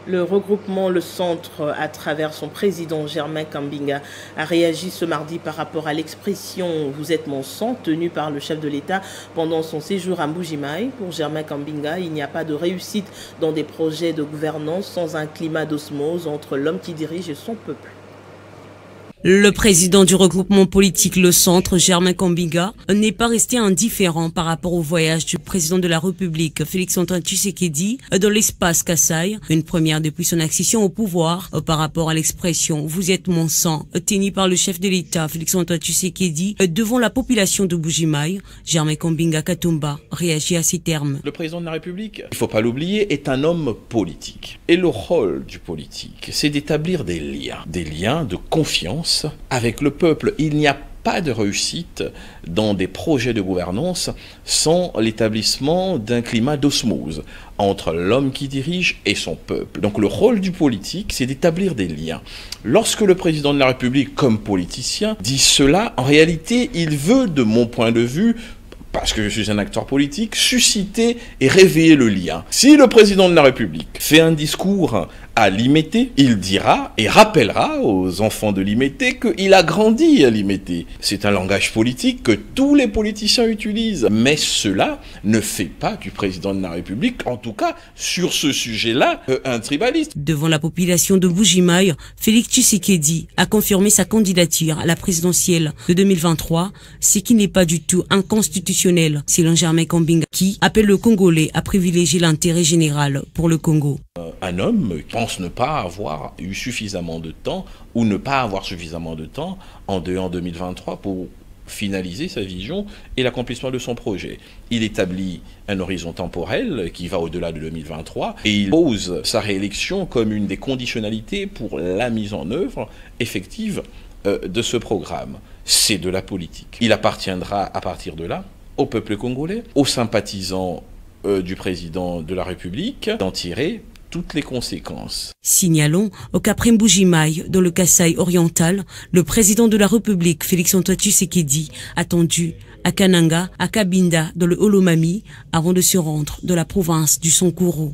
Le regroupement Le Centre, à travers son président Germain Kambinga, a réagi ce mardi par rapport à l'expression « Vous êtes mon sang » tenue par le chef de l'État pendant son séjour à Mbuji-Mayi. Pour Germain Kambinga, il n'y a pas de réussite dans des projets de gouvernance sans un climat d'osmose entre l'homme qui dirige et son peuple. Le président du regroupement politique Le Centre, Germain Kambinga, n'est pas resté indifférent par rapport au voyage du président de la République, Félix-Antoine Tshisekedi, dans l'espace Kasaï, une première depuis son accession au pouvoir, par rapport à l'expression « Vous êtes mon sang » tenue par le chef de l'État, Félix-Antoine Tshisekedi, devant la population de Mbuji-Mayi. Germain Kambinga Katumba réagit à ces termes. Le président de la République, il ne faut pas l'oublier, est un homme politique. Et le rôle du politique, c'est d'établir des liens de confiance avec le peuple. Il n'y a pas de réussite dans des projets de gouvernance sans l'établissement d'un climat d'osmose entre l'homme qui dirige et son peuple. Donc le rôle du politique, c'est d'établir des liens. Lorsque le président de la République, comme politicien, dit cela, en réalité, il veut, de mon point de vue, parce que je suis un acteur politique, susciter et réveiller le lien. Si le président de la République fait un discours à Limété, il dira et rappellera aux enfants de Limété qu'il a grandi à Limété. C'est un langage politique que tous les politiciens utilisent. Mais cela ne fait pas du président de la République, en tout cas sur ce sujet-là, un tribaliste. Devant la population de Mbuji-Mayi, Félix Tshisekedi a confirmé sa candidature à la présidentielle de 2023, ce qui n'est pas du tout inconstitutionnel, selon Germain Kambinga, qui appelle le Congolais à privilégier l'intérêt général pour le Congo. Un homme pense ne pas avoir eu suffisamment de temps ou ne pas avoir suffisamment de temps en 2023 pour finaliser sa vision et l'accomplissement de son projet. Il établit un horizon temporel qui va au-delà de 2023 et il pose sa réélection comme une des conditionnalités pour la mise en œuvre effective de ce programme. C'est de la politique. Il appartiendra à partir de là au peuple congolais, aux sympathisants du président de la République d'en tirer toutes les conséquences. Signalons qu'après Mbuji-Mayi, dans le Kasaï oriental, le président de la République, Félix-Antoine Tshisekedi, attendu à Kananga, à Kabinda, dans le Holomami, avant de se rendre dans la province du Sankuru.